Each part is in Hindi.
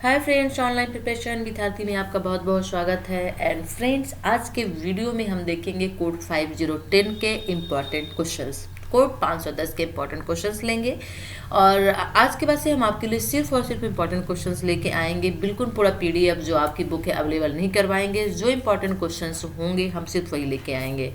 हाय फ्रेंड्स, ऑनलाइन प्रिपरेशन विद्यार्थी में आपका बहुत बहुत स्वागत है। एंड फ्रेंड्स, आज के वीडियो में हम देखेंगे कोड 5010 के इम्पॉर्टेंट क्वेश्चंस। कोड 510 के इम्पॉर्टेंट क्वेश्चंस लेंगे और आज के बाद से हम आपके लिए सिर्फ और सिर्फ इम्पॉर्टेंट क्वेश्चंस लेके आएंगे। बिल्कुल पूरा पीडीएफ जो आपकी बुक है अवेलेबल नहीं करवाएंगे। जो इम्पॉर्टेंट क्वेश्चंस होंगे हम सिर्फ वही लेके आएंगे।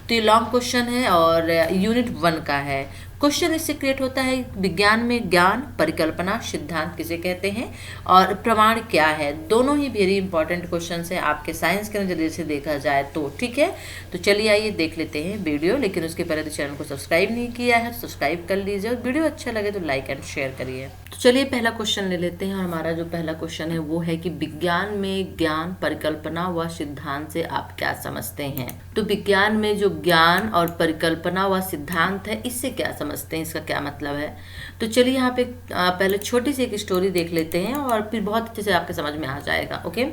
तो ये लॉन्ग क्वेश्चन है और यूनिट 1 का है। क्वेश्चन इससे क्रिएट होता है विज्ञान में ज्ञान, परिकल्पना, सिद्धांत किसे कहते हैं और प्रमाण क्या है। दोनों ही वेरी इंपॉर्टेंट क्वेश्चन है आपके साइंस के नजरिए से देखा जाए तो। ठीक है, तो चलिए आइए देख लेते हैं वीडियो। लेकिन उसके पहले तो चैनल को सब्सक्राइब नहीं किया है तो सब्सक्राइब कर लीजिए और वीडियो अच्छा लगे तो लाइक एंड शेयर करिए। तो चलिए पहला क्वेश्चन ले लेते हैं और हमारा जो पहला क्वेश्चन है वो है कि विज्ञान में ज्ञान, परिकल्पना व सिद्धांत से आप क्या समझते हैं। तो विज्ञान में जो ज्ञान और परिकल्पना व सिद्धांत है इससे क्या समझते हैं, इसका क्या मतलब है। तो चलिए यहाँ पे पहले छोटी सी एक स्टोरी देख लेते हैं और फिर बहुत अच्छे से आपके समझ में आ जाएगा। ओके,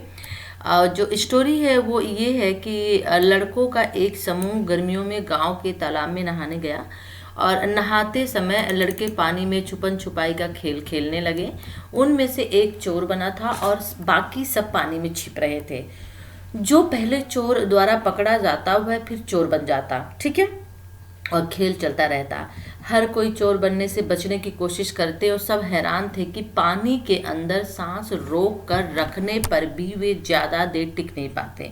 जो स्टोरी है वो ये है कि लड़कों का एक समूह गर्मियों में गांव के तालाब में नहाने गया और नहाते समय लड़के पानी में छुपन छुपाई का खेल खेलने लगे। उनमें से एक चोर बना था और बाकी सब पानी में छिप रहे थे। जो पहले चोर द्वारा पकड़ा जाता वह फिर चोर बन जाता। ठीक है, और खेल चलता रहता। हर कोई चोर बनने से बचने की कोशिश करते और सब हैरान थे कि पानी के अंदर सांस रोक कर रखने पर भी वे ज्यादा देर टिक नहीं पाते।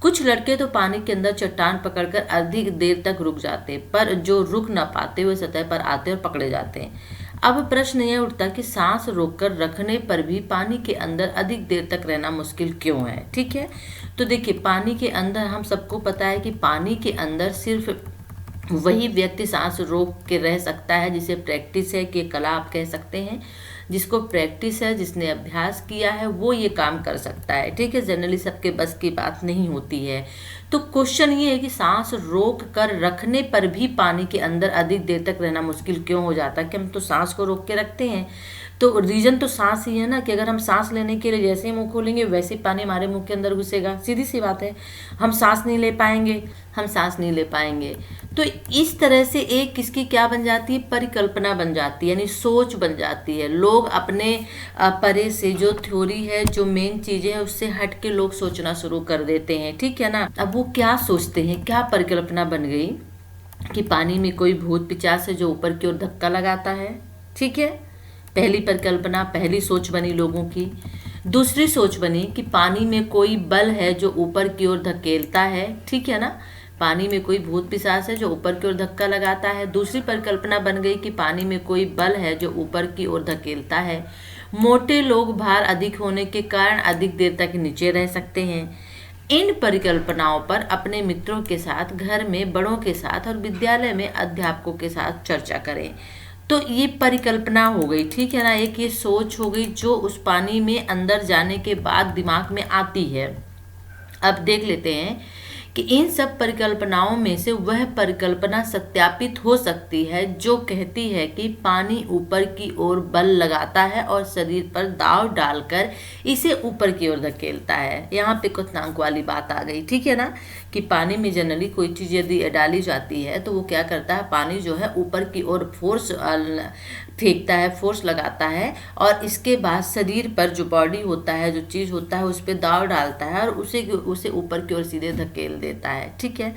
कुछ लड़के तो पानी के अंदर चट्टान पकड़कर अधिक देर तक रुक जाते, पर जो रुक न पाते वे सतह पर आते और पकड़े जाते। अब प्रश्न यह उठता कि सांस रोककर रखने पर भी पानी के अंदर अधिक देर तक रहना मुश्किल क्यों है। ठीक है, तो देखिए पानी के अंदर हम सबको पता है कि पानी के अंदर सिर्फ वही व्यक्ति सांस रोक के रह सकता है जिसे प्रैक्टिस है कि कला आप कह सकते हैं। जिसको प्रैक्टिस है, जिसने अभ्यास किया है वो ये काम कर सकता है। ठीक है, जनरली सबके बस की बात नहीं होती है। तो क्वेश्चन ये है कि सांस रोक कर रखने पर भी पानी के अंदर अधिक देर तक रहना मुश्किल क्यों हो जाता है। कि हम तो सांस को रोक के रखते हैं, तो रीजन तो सांस ही है ना। कि अगर हम सांस लेने के लिए जैसे ही मुंह खोलेंगे वैसे ही पानी हमारे मुंह के अंदर घुसेगा, सीधी सी बात है। हम सांस नहीं ले पाएंगे, हम सांस नहीं ले पाएंगे। तो इस तरह से एक किसकी क्या बन जाती है, परिकल्पना बन जाती है, यानी सोच बन जाती है। लोग अपने परे से जो थ्योरी है, जो मेन चीजें हैं उससे हट के लोग सोचना शुरू कर देते हैं। ठीक है ना। अब वो क्या सोचते हैं, क्या परिकल्पना बन गई कि पानी में कोई भूत पिशाच है जो ऊपर की ओर धक्का लगाता है। ठीक है, पहली परिकल्पना, पहली सोच बनी लोगों की। दूसरी सोच बनी कि पानी में कोई बल है जो ऊपर की ओर धकेलता है। ठीक है ना, पानी में कोई भूत पिशाच है जो ऊपर की ओर धक्का लगाता है। दूसरी परिकल्पना बन गई कि पानी में कोई बल है जो ऊपर की ओर धकेलता है। मोटे लोग भार अधिक होने के कारण अधिक देर तक नीचे रह सकते हैं। इन परिकल्पनाओं पर अपने मित्रों के साथ, घर में बड़ों के साथ और विद्यालय में अध्यापकों के साथ चर्चा करें। तो ये परिकल्पना हो गई। ठीक है ना, एक ये सोच हो गई जो उस पानी में अंदर जाने के बाद दिमाग में आती है। अब देख लेते हैं कि इन सब परिकल्पनाओं में से वह परिकल्पना सत्यापित हो सकती है जो कहती है कि पानी ऊपर की ओर बल लगाता है और शरीर पर दाव डालकर इसे ऊपर की ओर धकेलता है। यहाँ पे क्वथनांक वाली बात आ गई। ठीक है ना, कि पानी में जनरली कोई चीज़ यदि डाली जाती है तो वो क्या करता है, पानी जो है ऊपर की ओर फोर्स फेंकता है, फोर्स लगाता है और इसके बाद शरीर पर जो बॉडी होता है, जो चीज़ होता है उस पर दाव डालता है और उसे ऊपर की ओर सीधे धकेल देता है। ठीक है,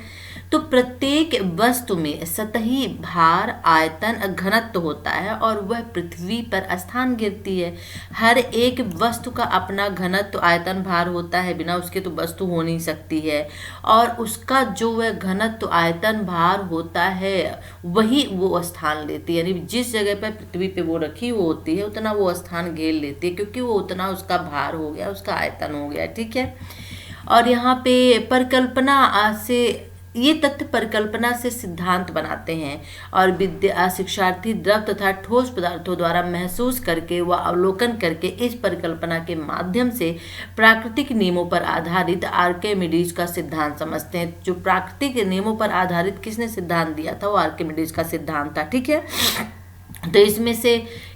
तो प्रत्येक वस्तु में सतही भार, आयतन, घनत्व होता है और वह पृथ्वी पर स्थान घेरती है। हर एक वस्तु का अपना घनत्व, आयतन, भार होता है, बिना उसके तो वस्तु हो नहीं सकती है। और उसका जो वह घनत्व, आयतन, भार होता है वही वो स्थान लेती है। यानी जिस जगह पर पृथ्वी पे वो रखी हुई होती है उतना वो स्थान घेर लेती है, क्योंकि वो उतना उसका भार हो गया, उसका आयतन हो गया। ठीक है, और यहाँ पे परिकल्पना से ये तथ्य परिकल्पना से सिद्धांत बनाते हैं और विद्या शिक्षार्थी द्रव तथा ठोस पदार्थों द्वारा महसूस करके व अवलोकन करके इस परिकल्पना के माध्यम से प्राकृतिक नियमों पर आधारित आर्किमिडीज का सिद्धांत समझते हैं। जो प्राकृतिक नियमों पर आधारित किसने सिद्धांत दिया था, वो आर्किमिडीज का सिद्धांत था। ठीक है, तो इसमें से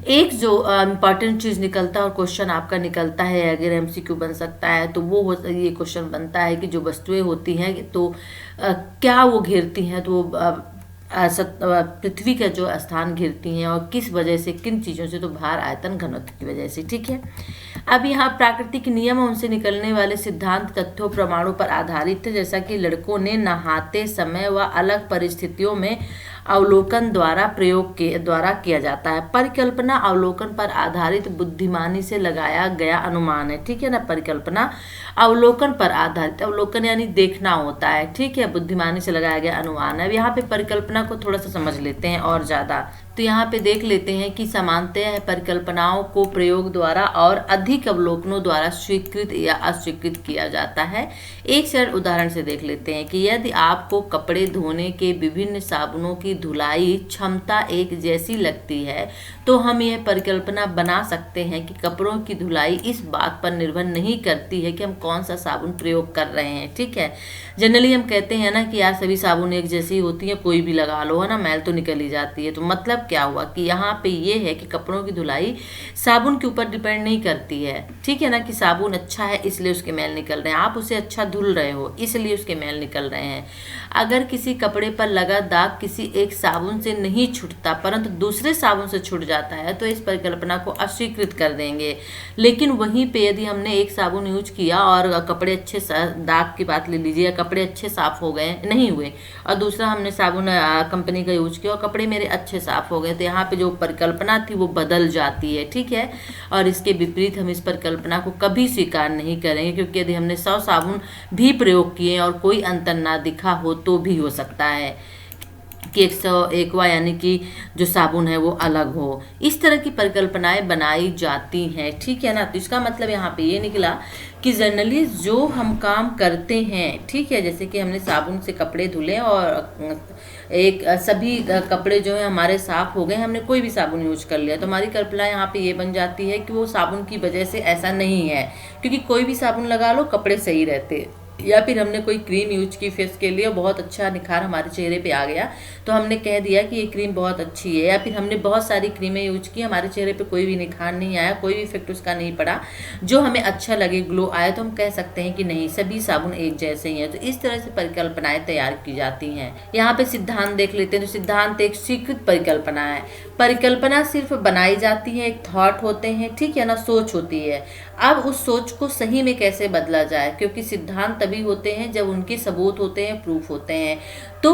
एक जो इम्पॉर्टेंट चीज़ निकलता है और क्वेश्चन आपका निकलता है, अगर एमसीक्यू बन सकता है तो वो ये क्वेश्चन बनता है कि जो वस्तुएं होती हैं तो क्या वो घेरती हैं। तो पृथ्वी का जो स्थान घिरती हैं और किस वजह से, किन चीज़ों से, तो भार आयतन घनत्व की वजह से। ठीक है, अब यहाँ प्राकृतिक नियम और उनसे निकलने वाले सिद्धांत तथ्यों प्रमाणों पर आधारित है, जैसा कि लड़कों ने नहाते समय व अलग परिस्थितियों में अवलोकन द्वारा प्रयोग के द्वारा किया जाता है। परिकल्पना अवलोकन पर आधारित बुद्धिमानी से लगाया गया अनुमान है। ठीक है ना, परिकल्पना अवलोकन पर आधारित, अवलोकन यानी देखना होता है। ठीक है, बुद्धिमानी से लगाया गया अनुमान है। अब यहाँ पे परिकल्पना को थोड़ा सा समझ लेते हैं और ज़्यादा, तो यहाँ पे देख लेते हैं कि सामान्यतः परिकल्पनाओं को प्रयोग द्वारा और अधिक अवलोकनों द्वारा स्वीकृत या अस्वीकृत किया जाता है। एक सरल उदाहरण से देख लेते हैं कि यदि आपको कपड़े धोने के विभिन्न साबुनों की धुलाई क्षमता एक जैसी लगती है, तो हम यह परिकल्पना बना सकते हैं कि कपड़ों की धुलाई इस बात पर निर्भर नहीं करती है कि हम कौन सा साबुन प्रयोग कर रहे हैं। ठीक है, जनरली हम कहते हैं ना कि यार सभी साबुन एक जैसी होती है, कोई भी लगा लो, है ना, मैल तो निकल ही जाती है। तो मतलब क्या हुआ कि यहाँ पे ये है कि कपड़ों की धुलाई साबुन के ऊपर डिपेंड नहीं करती है। ठीक है ना, कि साबुन अच्छा है इसलिए उसके मैल निकल रहे हैं, आप उसे अच्छा धुल रहे हो इसलिए उसके मैल निकल रहे हैं। अगर किसी कपड़े पर लगा दाग किसी एक साबुन से नहीं छूटता परंतु दूसरे साबुन से छूट जाता है, तो इस परिकल्पना को अस्वीकृत कर देंगे। लेकिन वहीं पे यदि हमने एक साबुन यूज किया और कपड़े अच्छे, दाग की बात ले लीजिए, कपड़े अच्छे साफ हो गए, नहीं हुए, और दूसरा हमने साबुन कंपनी का यूज किया और कपड़े मेरे अच्छे साफ हो गए, तो यहाँ पे जो परिकल्पना थी वो बदल जाती है। ठीक है, और इसके विपरीत हम इस परिकल्पना को कभी स्वीकार नहीं करेंगे, क्योंकि यदि हमने 100 साबुन भी प्रयोग किए और कोई अंतर ना दिखा हो तो भी हो सकता है कि 101वां यानी कि जो साबुन है वो अलग हो। इस तरह की परिकल्पनाएं बनाई जाती हैं। ठीक है ना, तो इसका मतलब यहाँ पे ये निकला कि जनरली जो हम काम करते हैं, ठीक है, जैसे कि हमने साबुन से कपड़े धुले और एक सभी कपड़े जो है हमारे साफ हो गए, हमने कोई भी साबुन यूज कर लिया, तो हमारी कल्पना यहाँ पे ये बन जाती है कि वो साबुन की वजह से ऐसा नहीं है, क्योंकि कोई भी साबुन लगा लो कपड़े सही रहते। या फिर हमने कोई क्रीम यूज की फेस के लिए, बहुत अच्छा निखार हमारे चेहरे पे आ गया, तो हमने कह दिया कि ये क्रीम बहुत अच्छी है। या फिर हमने बहुत सारी क्रीमें यूज की, हमारे चेहरे पे कोई भी निखार नहीं आया, कोई भी इफेक्ट उसका नहीं पड़ा, जो हमें अच्छा लगे, ग्लो आया, तो हम कह सकते हैं कि नहीं, सभी साबुन एक जैसे ही हैं। तो इस तरह से परिकल्पनाएं तैयार की जाती हैं। यहाँ पे सिद्धांत देख लेते हैं। तो सिद्धांत एक स्वीकृत परिकल्पना है। परिकल्पना सिर्फ बनाई जाती है, एक थॉट होते हैं, ठीक है ना, सोच होती है। अब उस सोच को सही में कैसे बदला जाए, क्योंकि सिद्धांत तभी होते हैं जब उनके सबूत होते हैं, प्रूफ होते हैं। तो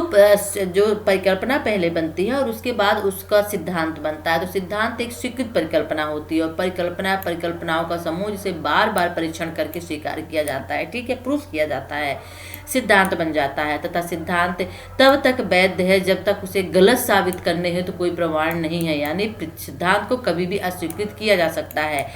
जो परिकल्पना पहले बनती है और उसके बाद उसका सिद्धांत बनता है। तो सिद्धांत एक स्वीकृत परिकल्पना होती है और परिकल्पनाओं का समूह जिसे बार बार परीक्षण करके स्वीकार किया जाता है, ठीक है, प्रूफ किया जाता है, सिद्धांत बन जाता है। तथा सिद्धांत तब तक वैध है जब तक उसे गलत साबित करने हेतु कोई प्रमाण नहीं है, यानी सिद्धांत को कभी भी अस्वीकृत किया जा सकता है।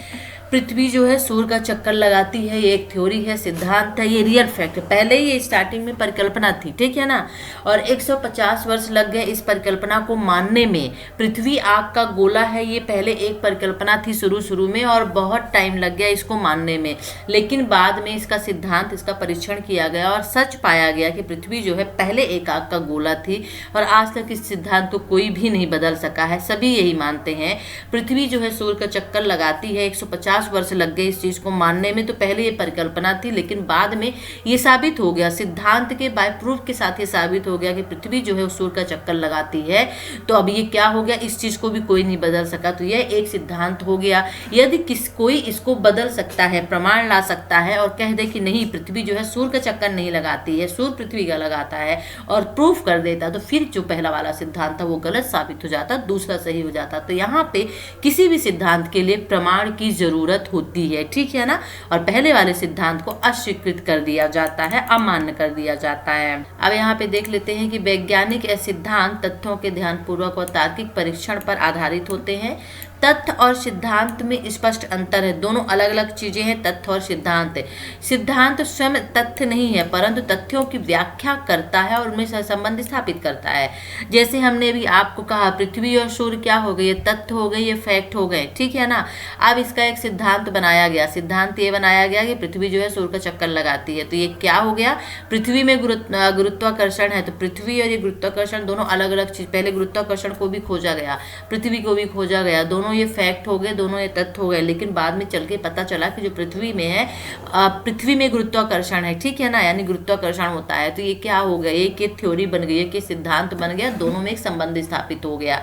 पृथ्वी जो है सूर्य का चक्कर लगाती है, ये एक थ्योरी है, सिद्धांत है, ये रियल फैक्ट है। पहले ये स्टार्टिंग में परिकल्पना थी, ठीक है ना, और 150 वर्ष लग गए इस परिकल्पना को मानने में। पृथ्वी आग का गोला है, ये पहले एक परिकल्पना थी शुरू में, और बहुत टाइम लग गया इसको मानने में। लेकिन बाद में इसका सिद्धांत, इसका परीक्षण किया गया और सच पाया गया कि पृथ्वी जो है पहले एक आग का गोला थी, और आज तक इस सिद्धांत को कोई भी नहीं बदल सका है। सभी यही मानते हैं पृथ्वी जो है सूर्य का चक्कर लगाती है। 150 वर्ष लग गए इस चीज को मानने में। तो पहले ये परिकल्पना थी, लेकिन बाद में ये साबित हो गया, सिद्धांत के बाय प्रूफ के साथ ये साबित हो गया कि पृथ्वी जो है सूर्य का चक्कर लगाती है। तो अब ये क्या हो गया, इस चीज को भी कोई नहीं बदल सका, तो यह एक सिद्धांत हो गया। यदि कोई इसको बदल सकता है, प्रमाण ला सकता है और कह दे कि नहीं, पृथ्वी जो है सूर्य का चक्कर नहीं लगाती है, सूर्य पृथ्वी का लगाता है, और प्रूफ कर देता, तो फिर जो पहला वाला सिद्धांत था वो गलत साबित हो जाता, दूसरा सही हो जाता। तो यहाँ पे किसी भी सिद्धांत के लिए प्रमाण की जरूरत होती है, ठीक है ना, और पहले वाले सिद्धांत को अस्वीकृत कर दिया जाता है, अमान्य कर दिया जाता है। अब यहाँ पे देख लेते हैं कि वैज्ञानिक सिद्धांत तथ्यों के ध्यानपूर्वक और तार्किक परीक्षण पर आधारित होते हैं। तथ्य और सिद्धांत में स्पष्ट अंतर है, दोनों अलग अलग चीजें हैं, तथ्य और सिद्धांत। सिद्धांत स्वयं तथ्य नहीं है, परंतु तथ्यों की व्याख्या करता है और उनमें संबंध स्थापित करता है। जैसे हमने अभी आपको कहा पृथ्वी और सूर्य क्या हो गए, ये तथ्य हो गए, ये फैक्ट हो गए, ठीक है ना। अब इसका एक सिद्धांत बनाया गया, सिद्धांत ये बनाया गया कि पृथ्वी जो है सूर्य का चक्कर लगाती है। तो ये क्या हो गया, पृथ्वी में गुरुत्वाकर्षण है, तो पृथ्वी और ये गुरुत्वाकर्षण दोनों अलग अलग चीज। पहले गुरुत्वाकर्षण को भी खोजा गया, पृथ्वी को भी खोजा गया, दोनों दोनों ये फैक्ट हो गए, दोनों ये तथ्य हो गए, लेकिन बाद में चल के पता चला कि जो पृथ्वी में है, पृथ्वी में गुरुत्वाकर्षण है, ठीक है ना, यानी गुरुत्वाकर्षण होता है। तो ये क्या हो गया, एक ये थ्योरी बन गई, एक सिद्धांत बन गया, दोनों में एक संबंध स्थापित हो गया।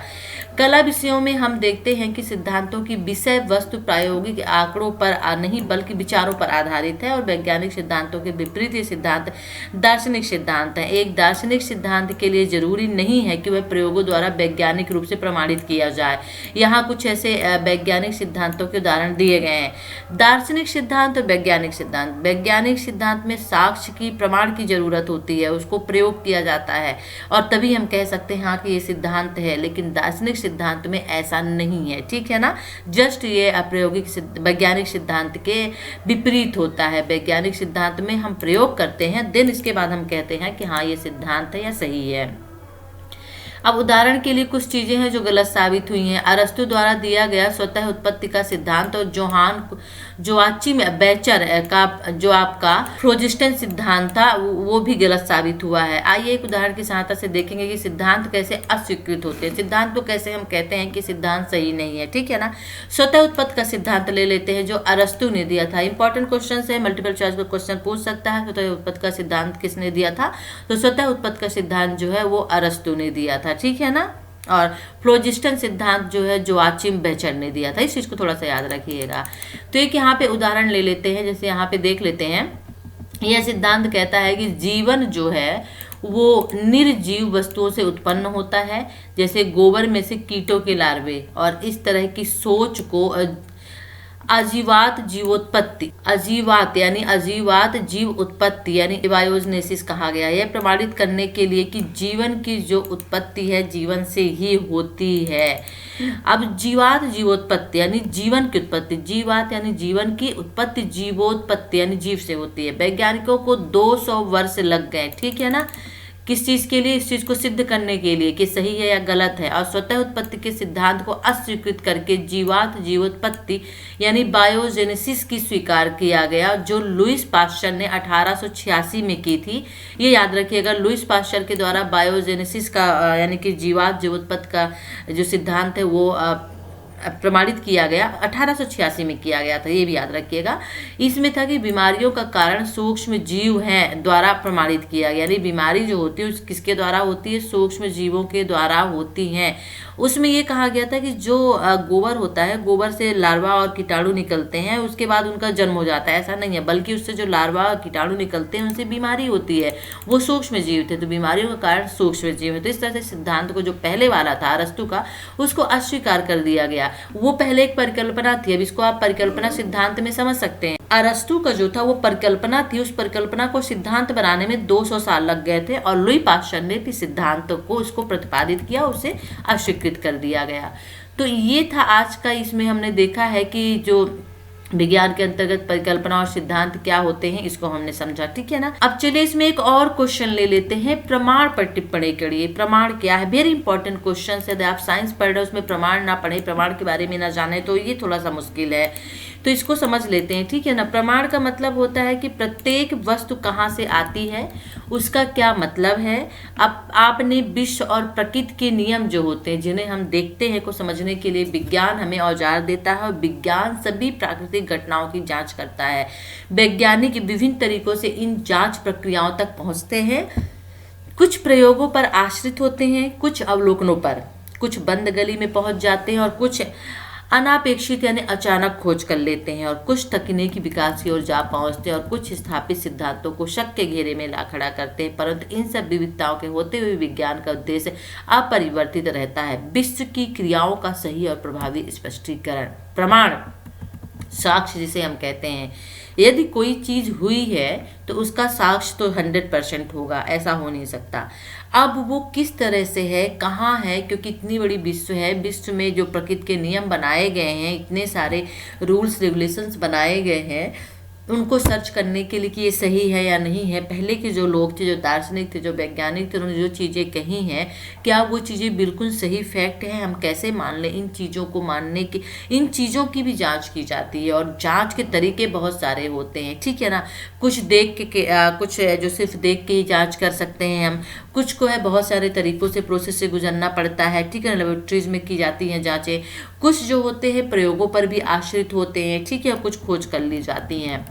कला विषयों में हम देखते हैं कि सिद्धांतों की विषय वस्तु प्रायोगिक आंकड़ों पर नहीं बल्कि विचारों पर आधारित है, और वैज्ञानिक सिद्धांतों के विपरीत ये सिद्धांत दार्शनिक सिद्धांत है। एक दार्शनिक सिद्धांत के लिए जरूरी नहीं है कि वह प्रयोगों द्वारा वैज्ञानिक रूप से प्रमाणित किया जाए। यहाँ कुछ ऐसे वैज्ञानिक सिद्धांतों के उदाहरण दिए गए हैं। दार्शनिक सिद्धांत और वैज्ञानिक सिद्धांत। वैज्ञानिक सिद्धांत में साक्ष्य की, प्रमाण की जरूरत होती है, उसको प्रयोग किया जाता है और तभी हम कह सकते हैं हाँ कि ये सिद्धांत है। लेकिन दार्शनिक सिद्धांत में ऐसा नहीं है, ठीक है ना, जस्ट ये अप्रायोगिक वैज्ञानिक सिद्धांत के विपरीत होता है। वैज्ञानिक सिद्धांत में हम प्रयोग करते हैं, देन इसके बाद हम कहते हैं कि हाँ ये सिद्धांत है या सही है। अब उदाहरण के लिए कुछ चीजें हैं जो गलत साबित हुई हैं। अरस्तु द्वारा दिया गया स्वतः उत्पत्ति का सिद्धांत और जोआचिम बेचर का जो आपका फ्लोजिस्टन सिद्धांत था वो भी गलत साबित हुआ है। आइए एक उदाहरण की सहायता से देखेंगे कि सिद्धांत कैसे अस्वीकृत होते हैं। सिद्धांत को कैसे हम कहते हैं कि सिद्धांत सही नहीं है, ठीक है ना। स्वतः उत्पत्ति का सिद्धांत ले लेते हैं जो अरस्तु ने दिया था। इंपॉर्टेंट क्वेश्चन है, मल्टीपल चॉइस का क्वेश्चन पूछ सकता है। स्वतः उत्पत्ति का सिद्धांत किसने दिया था, तो स्वतः उत्पत्ति का सिद्धांत जो है वो अरस्तु ने दिया था, ठीक है ना। और फ्लोजिस्टन सिद्धांत जो है जोआचिम बेचर ने दिया था। इस चीज को थोड़ा सा याद रखिएगा। तो एक यहाँ पे उदाहरण ले लेते हैं, जैसे यहाँ पे देख लेते हैं। यह सिद्धांत कहता है कि जीवन जो है वो निर्जीव वस्तुओं से उत्पन्न होता है, जैसे गोबर में से कीटों के लार्वे, और इस तरह की सोच को अजीवात जीवोत्पत्ति, अजीवात यानी अजीवात जीव उत्पत्ति यानी एबायोजेनेसिस कहा गया है। यह प्रमाणित करने के लिए कि जीवन की जो उत्पत्ति है जीवन से ही होती है। अब जीवात जीवोत्पत्ति यानी जीवन की उत्पत्ति, जीवात यानी जीवन की उत्पत्ति, जीवोत्पत्ति यानी जीव से होती है। वैज्ञानिकों को 200 वर्ष लग गए, ठीक है ना, किस चीज के लिए, इस चीज को सिद्ध करने के लिए कि सही है या गलत है। और स्वतः उत्पत्ति के सिद्धांत को अस्वीकृत करके जीवात जीवोत्पत्ति यानी बायोजेनेसिस की स्वीकार किया गया, जो लुईस पास्चर ने 1886 में की थी। ये याद रखिएगा, लुईस पास्चर के द्वारा बायोजेनेसिस का यानी कि जीवात जीवोत्पत्ति का जो सिद्धांत है वो प्रमाणित किया गया, 1886 में किया गया था, ये भी याद रखिएगा। इसमें था कि बीमारियों का कारण सूक्ष्म जीव हैं द्वारा प्रमाणित किया गया, यानी बीमारी जो होती है किसके द्वारा होती है, सूक्ष्म जीवों के द्वारा होती हैं। उसमें ये कहा गया था कि जो गोबर होता है, गोबर से लार्वा और कीटाणु निकलते हैं, उसके बाद उनका जन्म हो जाता है, ऐसा नहीं है, बल्कि उससे जो लार्वा और कीटाणु निकलते हैं उनसे बीमारी होती है। वो सूक्ष्म जीव थे, तो बीमारियों का कारण सूक्ष्म जीव है। तो इस तरह से सिद्धांत को जो पहले वाला था अरस्तु का, उसको अस्वीकार कर दिया गया। वो पहले एक परिकल्पना थी, अब इसको आप परिकल्पना सिद्धांत में समझ सकते हैं। अरस्तु का जो था वो परिकल्पना थी, उस परिकल्पना को सिद्धांत बनाने में 200 साल लग गए थे, और लुई पास्चर ने सिद्धांत को उसको प्रतिपादित किया, उसे अस्वीकृत कर दिया गया। तो ये था आज का, इसमें हमने देखा है कि जो विज्ञान के अंतर्गत परिकल्पना और सिद्धांत क्या होते हैं, इसको हमने समझा, ठीक है ना। अब चलिए इसमें एक और क्वेश्चन ले लेते हैं, प्रमाण पर टिप्पणी करिए। प्रमाण क्या है, वेरी इंपॉर्टेंट क्वेश्चन है। आप साइंस पढ़ रहे हो, उसमें प्रमाण ना पढ़े, प्रमाण के बारे में ना जाने, तो ये थोड़ा सा मुश्किल है। तो इसको समझ लेते हैं, ठीक है ना। प्रमाण का मतलब होता है कि प्रत्येक वस्तु कहाँ से आती है, उसका क्या मतलब है। अब आपने विश्व और प्रकृति के नियम जो होते हैं, जिन्हें हम देखते हैं, को समझने के लिए विज्ञान हमें औजार देता है, और विज्ञान सभी प्राकृतिक घटनाओं की जांच करता है। वैज्ञानिक विभिन्न तरीकों से इन जांच प्रक्रियाओं तक पहुंचते हैं। कुछ प्रयोगों पर आश्रित होते हैं, कुछ अवलोकनों पर, कुछ बंद गली में पहुंच जाते हैं, और कुछ अनापेक्षित यानी अचानक खोज कर लेते हैं, और कुछ तकनीकी विकास की ओर जा पहुंचते हैं, और कुछ स्थापित सिद्धांतों को शक के घेरे में ला खड़ा करते हैं। परंतु इन सब विविधताओं के होते हुए विज्ञान का उद्देश्य अपरिवर्तित रहता है, विश्व की क्रियाओं का सही और प्रभावी स्पष्टीकरण। प्रमाण, साक्ष्य जिसे हम कहते हैं, यदि कोई चीज हुई है तो उसका साक्ष्य तो 100% होगा, ऐसा हो नहीं सकता। अब वो किस तरह से है, कहाँ है, क्योंकि इतनी बड़ी विश्व है, विश्व में जो प्रकृति के नियम बनाए गए हैं, इतने सारे रूल्स रेगुलेशंस बनाए गए हैं, उनको सर्च करने के लिए कि ये सही है या नहीं है। पहले के जो लोग थे, जो दार्शनिक थे, जो वैज्ञानिक थे, उन्होंने जो चीज़ें कही हैं, क्या वो चीज़ें बिल्कुल सही फैक्ट हैं, हम कैसे मान लें। इन चीज़ों को मानने की, इन चीज़ों की भी जांच की जाती है, और जांच के तरीके बहुत सारे होते हैं, ठीक है ना। कुछ देख के कुछ जो सिर्फ देख के ही जाँच कर सकते हैं हम, कुछ को है बहुत सारे तरीकों से, प्रोसेस से गुजरना पड़ता है, ठीक है ना। लेबोरेटरीज में की जाती हैं जाँचें, कुछ जो होते हैं प्रयोगों पर भी आश्रित होते हैं, ठीक है, कुछ खोज कर ली जाती हैं।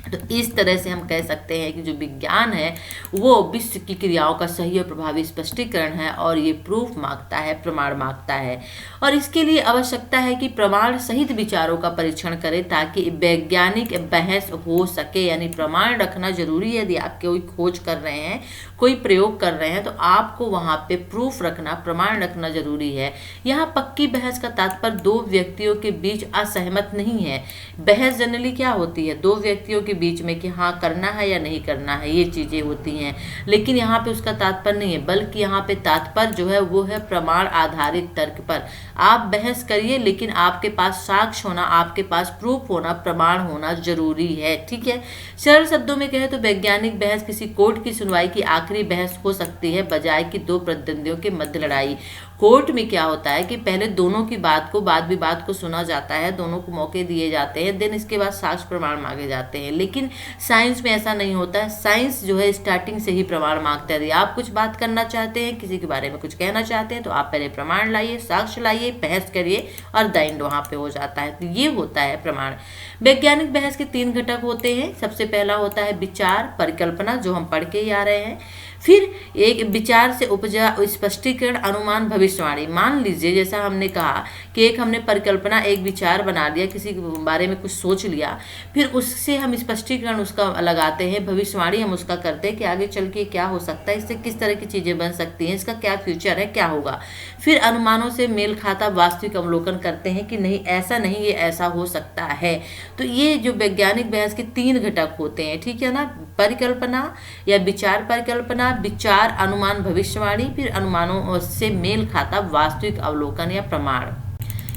तो इस तरह से हम कह सकते हैं कि जो विज्ञान है वो विश्व की क्रियाओं का सही और प्रभावी स्पष्टीकरण है, और ये प्रूफ मांगता है, प्रमाण मांगता है। और इसके लिए आवश्यकता है कि प्रमाण सहित विचारों का परीक्षण करें ताकि वैज्ञानिक बहस हो सके। यानी प्रमाण रखना जरूरी है। यदि आप कोई खोज कर रहे हैं, कोई प्रयोग कर रहे हैं, तो आपको वहां पे प्रूफ रखना, प्रमाण रखना जरूरी है। यहाँ पक्की बहस का तात्पर्य दो व्यक्तियों के बीच असहमत नहीं है। बहस जनरली क्या होती है, दो व्यक्तियों के बीच में कि हाँ करना है या नहीं करना है, ये चीजें होती हैं। लेकिन यहाँ पे उसका तात्पर्य नहीं है, बल्कि यहाँ पे तात्पर्य जो है वो है प्रमाण आधारित तर्क पर। आप बहस करिए, लेकिन आपके पास साक्ष्य होना, आपके पास प्रूफ होना, प्रमाण होना जरूरी है, ठीक है। सरल शब्दों में कहें तो वैज्ञानिक बहस किसी कोर्ट की सुनवाई की आखिरी बहस हो सकती है, बजाय कि दो प्रतिद्वंदियों के मध्य लड़ाई। कोर्ट में क्या होता है कि पहले दोनों की बात को, वाद विवाद को सुना जाता है, दोनों को मौके दिए जाते हैं, देन इसके बाद साक्ष्य प्रमाण मांगे जाते हैं। लेकिन साइंस में ऐसा नहीं होता है। साइंस जो है स्टार्टिंग से ही प्रमाण मांगता है। यदि आप कुछ बात करना चाहते हैं, किसी के बारे में कुछ कहना चाहते हैं, तो आप पहले प्रमाण लाइए, साक्ष्य लाइए, बहस करिए, और द एंड वहां पे हो जाता है। तो ये होता है प्रमाण। वैज्ञानिक बहस के 3 घटक होते हैं। सबसे पहला होता है विचार, परिकल्पना, जो हम पढ़ के ही आ रहे हैं। फिर एक विचार से उपजा स्पष्टीकरण, अनुमान, भविष्यवाणी। मान लीजिए जैसा हमने कहा कि एक हमने परिकल्पना, एक विचार बना लिया, किसी के बारे में कुछ सोच लिया, फिर उससे हम स्पष्टीकरण उसका लगाते हैं, भविष्यवाणी हम उसका करते हैं कि आगे चल के क्या हो सकता है, इससे किस तरह की चीज़ें बन सकती हैं, इसका क्या फ्यूचर है, क्या होगा। फिर अनुमानों से मेल खाता वास्तविक अवलोकन करते हैं कि नहीं, ऐसा नहीं, ये ऐसा हो सकता है। तो ये जो वैज्ञानिक बहस के 3 घटक होते हैं, ठीक है ना। परिकल्पना या विचार, परिकल्पना, विचार, अनुमान, भविष्यवाणी, फिर अनुमानों से मेल खाता वास्तविक अवलोकन या प्रमाण।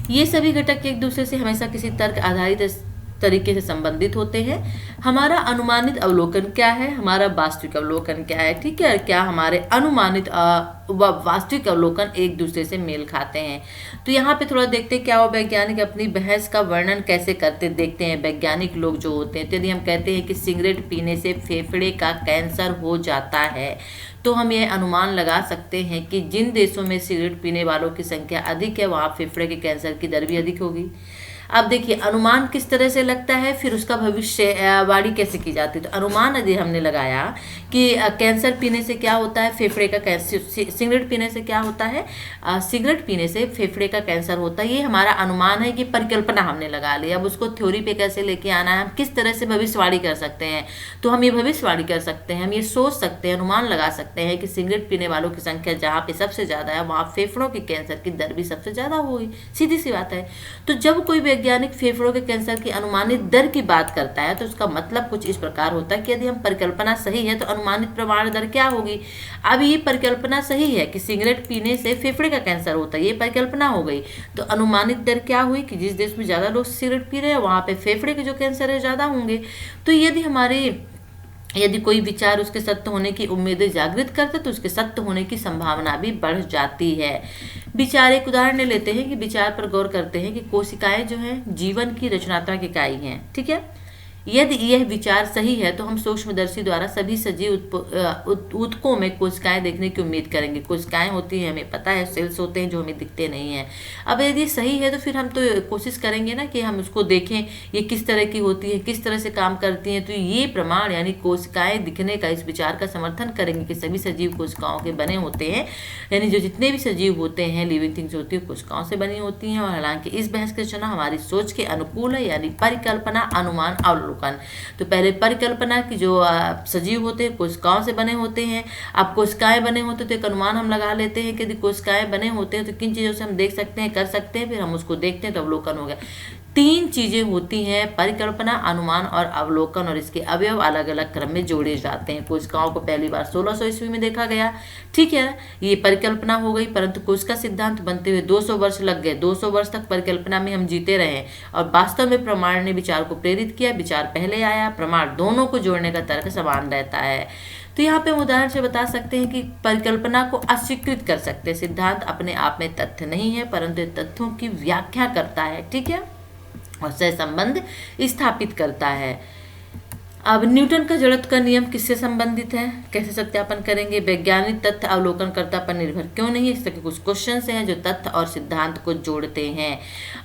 ये सभी घटक एक दूसरे से हमेशा किसी तर्क आधारित तरीके से संबंधित होते हैं। हमारा अनुमानित अवलोकन क्या है, हमारा वास्तविक अवलोकन क्या है, ठीक है। क्या हमारे अनुमानित व वास्तविक अवलोकन एक दूसरे से मेल खाते हैं। तो यहाँ पे थोड़ा देखते हैं क्या वो वैज्ञानिक अपनी बहस का वर्णन कैसे करते, देखते हैं वैज्ञानिक लोग जो होते हैं। तो यदि हम कहते हैं कि सिगरेट पीने से फेफड़े का कैंसर हो जाता है, तो हम यह अनुमान लगा सकते हैं कि जिन देशों में सिगरेट पीने वालों की संख्या अधिक है, वहाँ फेफड़े के कैंसर की दर भी अधिक होगी। अब देखिए अनुमान किस तरह से लगता है, फिर उसका भविष्यवाणी कैसे की जाती है। तो अनुमान यदि हमने लगाया कि कैंसर पीने से क्या होता है, फेफड़े का कैंसर, सिगरेट पीने से क्या होता है, सिगरेट पीने से फेफड़े का कैंसर होता है, ये हमारा अनुमान है कि परिकल्पना हमने लगा ली। अब उसको थ्योरी पे कैसे लेके आना है, हम किस तरह से भविष्यवाणी कर सकते हैं। तो हम ये भविष्यवाणी कर सकते हैं, हम ये सोच सकते हैं, अनुमान लगा सकते हैं कि सिगरेट पीने वालों की संख्या जहाँ पे सबसे ज़्यादा है, वहाँ फेफड़ों की कैंसर की दर भी सबसे ज़्यादा होगी। सीधी सी बात है। तो जब कोई वैज्ञानिक फेफड़ों के कैंसर की अनुमानित दर की बात करता है, तो उसका मतलब कुछ इस प्रकार होता है कि यदि हम परिकल्पना सही है तो अनुमानित प्रमाण दर क्या होगी। अब ये परिकल्पना सही है कि सिगरेट पीने से फेफड़े का कैंसर होता है, ये परिकल्पना हो गई। तो अनुमानित दर क्या हुई कि जिस देश में ज़्यादा लोग सिगरेट पी रहे हैं, वहाँ पे फेफड़े के जो कैंसर है ज़्यादा होंगे। तो यदि कोई विचार उसके सत्य होने की उम्मीदें जागृत करता है, तो उसके सत्य होने की संभावना भी बढ़ जाती है। विचार, एक उदाहरण लेते हैं कि विचार पर गौर करते हैं कि कोशिकाएं जो हैं जीवन की रचनात्मक इकाई हैं, ठीक है। यदि यह विचार सही है तो हम सूक्ष्मदर्शी द्वारा सभी सजीव ऊतकों में कोशिकाएं देखने की उम्मीद करेंगे। कोशिकाएं होती हैं, हमें पता है, सेल्स होते हैं जो हमें दिखते नहीं हैं। अब यदि सही है तो फिर हम तो कोशिश करेंगे ना कि हम उसको देखें, ये किस तरह की होती है, किस तरह से काम करती हैं। तो ये प्रमाण यानी कोशिकाएं दिखने का इस विचार का समर्थन करेंगे कि सभी सजीव कोशिकाओं के बने होते हैं। यानी जो जितने भी सजीव होते हैं, लिविंग थिंग्स होती है, कोशिकाओं से बनी होती हैं। और हालांकि इस बहस की रचना हमारी सोच के अनुकूल है, यानी परिकल्पना, अनुमान, अवलोकन। तो पहले परिकल्पना की जो सजीव होते हैं कोशिकाओं से बने होते हैं। अब कोशिकाएं बने होते हैं तो एक अनुमान हम लगा लेते हैं कि यदि कोशिकाएं बने होते हैं तो किन चीज़ों से हम देख सकते हैं, कर सकते हैं, फिर हम उसको देखते हैं तो अवलोकन हो गया। 3 चीजें होती हैं, परिकल्पना, अनुमान और अवलोकन, और इसके अवयव अलग अलग क्रम में जोड़े जाते हैं। कोशिकाओं को पहली बार 1600 ईस्वी में देखा गया, ठीक है, ये परिकल्पना हो गई। परंतु कोशिका सिद्धांत बनते हुए 200 वर्ष लग गए। 200 वर्ष तक परिकल्पना में हम जीते रहे और वास्तव में प्रमाण ने विचार को प्रेरित किया। विचार पहले आया, प्रमाण, दोनों को जोड़ने का तर्क समान रहता है। तो यहाँ पे हम उदाहरण से बता सकते हैं कि परिकल्पना को अस्वीकृत कर सकते हैं। सिद्धांत अपने आप में तथ्य नहीं है, परंतु तथ्यों की व्याख्या करता है, ठीक है, और सह संबंध स्थापित करता है। अब न्यूटन का जड़त्व का नियम किससे संबंधित है, कैसे सत्यापन करेंगे। वैज्ञानिक तथ्य अवलोकनकर्ता पर निर्भर क्यों नहीं है। इस तरह के कुछ क्वेश्चंस हैं जो तथ्य और सिद्धांत को जोड़ते हैं।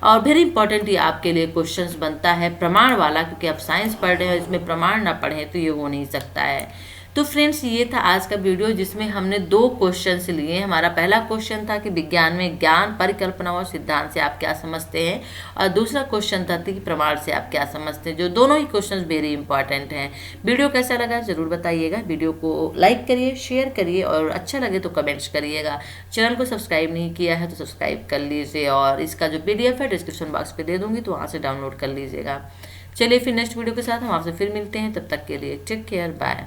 और वेरी इंपॉर्टेंट ये आपके लिए क्वेश्चंस बनता है प्रमाण वाला, क्योंकि आप साइंस पढ़ रहे हो, इसमें प्रमाण ना पढ़ें तो ये हो नहीं सकता है। तो फ्रेंड्स ये था आज का वीडियो जिसमें हमने 2 क्वेश्चंस लिए। हमारा पहला क्वेश्चन था कि विज्ञान में ज्ञान, परिकल्पना और सिद्धांत से आप क्या समझते हैं, और दूसरा क्वेश्चन था कि प्रमाण से आप क्या समझते हैं, जो दोनों ही क्वेश्चंस वेरी इंपॉर्टेंट हैं। वीडियो कैसा लगा जरूर बताइएगा। वीडियो को लाइक करिए, शेयर करिए, और अच्छा लगे तो कमेंट्स करिएगा। चैनल को सब्सक्राइब नहीं किया है तो सब्सक्राइब कर लीजिए, और इसका जो PDF है डिस्क्रिप्शन बॉक्स पे दे दूंगी, तो वहाँ से डाउनलोड कर लीजिएगा। चलिए फिर नेक्स्ट वीडियो के साथ हम आपसे फिर मिलते हैं। तब तक के लिए टेक केयर, बाय।